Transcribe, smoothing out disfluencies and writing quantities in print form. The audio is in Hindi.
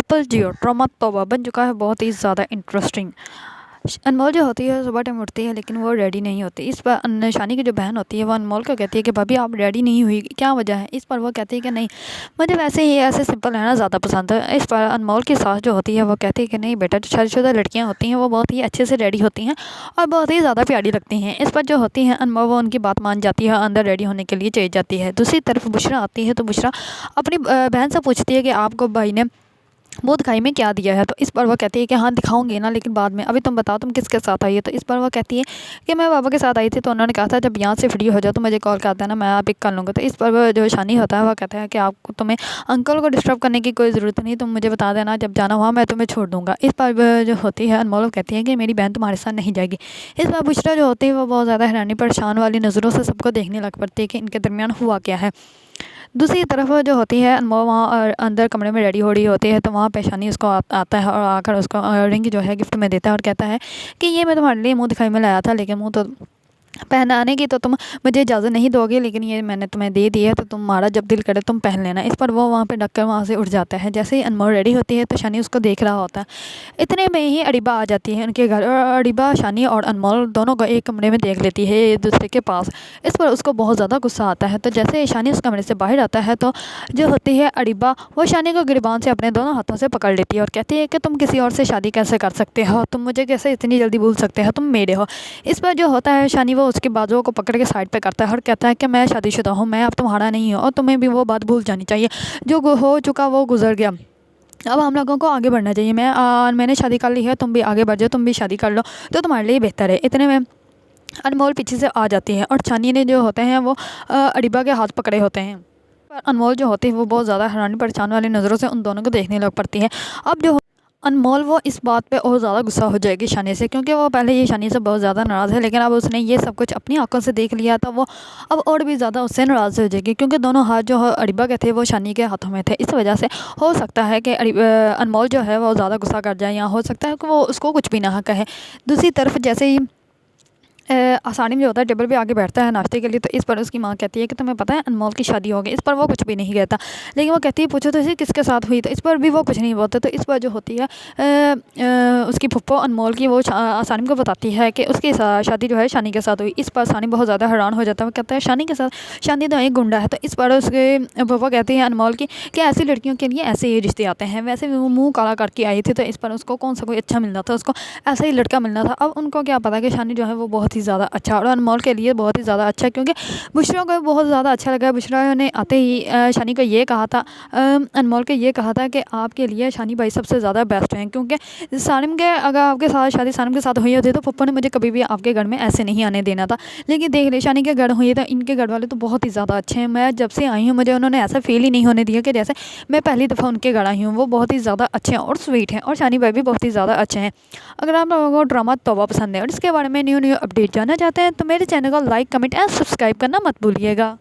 कपल जियो ड्रामा तौबा बन चुका है बहुत ही ज़्यादा इंटरेस्टिंग। अनमोल जो होती है सुबह टाइम उठती है लेकिन वो रेडी नहीं होती। इस पर शानी की जो बहन होती है वो अनमोल को कहती है कि भाभी आप रेडी नहीं हुई, क्या वजह है? इस पर वो कहती है कि नहीं, मुझे वैसे ही ऐसे सिंपल रहना ज़्यादा पसंद है। इस पर अनमोल की सास जो होती है वो कहती है कि नहीं बेटा, जो शादीशुदा लड़कियाँ होती हैं वो बहुत ही अच्छे से रेडी होती हैं और बहुत ही ज़्यादा प्यारी लगती हैं। इस पर जो होती हैं अनमोल वो उनकी बात मान जाती है, अंदर रेडी होने के लिए चली जाती है। दूसरी तरफ बुशरा आती है तो बुशरा अपनी बहन से पूछती है कि आपको भाई ने मुँह दिखाई में क्या दिया है? तो इस पर वो कहती है कि हाँ दिखाऊंगी ना, लेकिन बाद में, अभी तुम बताओ तुम किसके साथ आई है? तो इस पर वो कहती है कि मैं पापा के साथ आई थी, तो उन्होंने कहा था जब यहाँ से फ्री हो जाओ तो मुझे कॉल कर देना, मैं पिक कर लूँगा। तो इस पर वो जो शानी होता है वो कहता है कि आपको तुम्हें अंकल को डिस्टर्ब करने की कोई ज़रूरत नहीं, तुम मुझे बता देना, जब जाना हुआ मैं तुम्हें छोड़ दूँगा। इस पर जो होती है अनमोल कहती है कि मेरी बहन तुम्हारे साथ नहीं जाएगी। इस पर बुशरा जो होती है वो बहुत ज़्यादा हैरानी परेशान वाली नज़रों से सबको देखने लग पड़ती है कि इनके दरमियान हुआ क्या है। दूसरी तरफ जो होती है अनमोल वहाँ अंदर कमरे में रेडी हो रही होती है, तो वहाँ पे शानी उसको आता है और आकर उसको रिंग जो है गिफ्ट में देता है और कहता है कि ये मैं तुम्हारे लिए मुँह दिखाई में लाया था, लेकिन मुँह तो पहनाने की तो तुम मुझे इजाज़त नहीं दोगे, लेकिन ये मैंने तुम्हें दे दिया है तो तुम्हारा जब दिल करे तुम पहन लेना। इस पर वो वहाँ पे ढककर वहाँ से उठ जाता है। जैसे ही अनमोल रेडी होती है तो शानी उसको देख रहा होता है। इतने में ही अरीबा आ जाती है उनके घर और अरीबा शानी और अनमोल दोनों को एक कमरे में देख लेती है एक दूसरे के पास। इस पर उसको बहुत ज़्यादा गुस्सा आता है। तो जैसे ही शानी उस कमरे से बाहर आता है तो जो होती है अरीबा वो शानी को गिरबान से अपने दोनों हाथों से पकड़ लेती है और कहती है कि तुम किसी और से शादी कैसे कर सकते हो, तुम मुझे कैसे इतनी जल्दी भूल सकते हो, तुम मेरे हो। इस पर जो होता है शानी वो उसके बाजुओं को पकड़ के साइड पे करता है और कहता है कि मैं शादीशुदा हूँ, मैं अब तुम्हारा नहीं हूँ और तुम्हें भी वो बात भूल जानी चाहिए, जो हो चुका वो गुजर गया। अब हम लोगों को आगे बढ़ना चाहिए। मैंने शादी कर ली है, तुम भी आगे बढ़ जाओ, तुम भी शादी कर लो तो तुम्हारे लिए बेहतर है। इतने में अनमोल पीछे से आ जाती है और शानी ने जो होते हैं वो अरीबा के हाथ पकड़े होते हैं। पर अनमोल जो होती है वो बहुत ज़्यादा हैरानी परेशान वाली नज़रों से उन दोनों को देखने लग पड़ती है। अब जो अनमोल वो इस बात पे और ज़्यादा गुस्सा हो जाएगी शानी से, क्योंकि वो पहले ये शानी से बहुत ज़्यादा नाराज़ है, लेकिन अब उसने ये सब कुछ अपनी आंखों से देख लिया तो वो अब और भी ज़्यादा उससे नाराज़ हो जाएगी, क्योंकि दोनों हाथ जो अरीबा के थे वो शानी के हाथों में थे। इस वजह से हो सकता है कि अनमोल जो है वो ज़्यादा गुस्सा कर जाए, या हो सकता है कि वो उसको कुछ भी ना कहे। दूसरी तरफ जैसे ही आसानी में जो होता है टेबल पे आके बैठता है नाश्ते के लिए, तो इस पर उसकी माँ कहती है कि तुम्हें पता है अनमोल की शादी हो गई। इस पर वो कुछ भी नहीं कहता, लेकिन वो कहती है पूछो तो इसे किसके साथ हुई, तो इस पर भी वो कुछ नहीं बोलता। तो इस पर जो होती है उसकी फुप्पो अनमोल की वो आसानी को बताती है कि उसकी शादी जो है शानी के साथ हुई। इस पर सानी बहुत ज़्यादा हैरान हो जाता है, वो कहता है शानी के साथ? शानी तो एक गुंडा है। तो इस पर उसके फुप्पो कहती है अनमोल की कि ऐसी लड़कियों के लिए ऐसे ही रिश्ते आते हैं, वैसे वो मुँह काला करके आई थी, तो इस पर उसको कौन सा कोई अच्छा मिलना था, उसको ऐसा ही लड़का मिलना था। अब उनको क्या पता कि शानी जो है वो बहुत ही ज़्यादा अच्छा, और अनमोल के लिए बहुत ही ज़्यादा अच्छा, क्योंकि बुशरा को बहुत ज़्यादा अच्छा लगा। बुशरा ने आते ही शानी को ये कहा था, अनमोल को ये कहा था कि आपके लिए शानी भाई सबसे ज़्यादा बेस्ट हैं, क्योंकि सानिम के अगर आपके साथ शादी सानिम के साथ हुई होती तो पप्पा ने मुझे कभी भी आपके घर में ऐसे नहीं आने देना था। लेकिन देख ले शानी के घर हुई तो इनके घर वाले तो बहुत ही ज़्यादा अच्छे हैं। मैं जब से आई हूँ मुझे उन्होंने ऐसा फील ही नहीं होने दिया कि जैसे मैं पहली दफ़ा उनके घर आई हूँ। वो बहुत ही ज़्यादा अच्छे हैं और स्वीट हैं, और शानी भाई भी बहुत ही ज़्यादा अच्छे हैं। अगर आप लोगों को ड्रामा तौबा पसंद है और इसके बारे में न्यू अपडेट जानना चाहते हैं तो मेरे चैनल को लाइक, कमेंट एंड सब्सक्राइब करना मत भूलिएगा।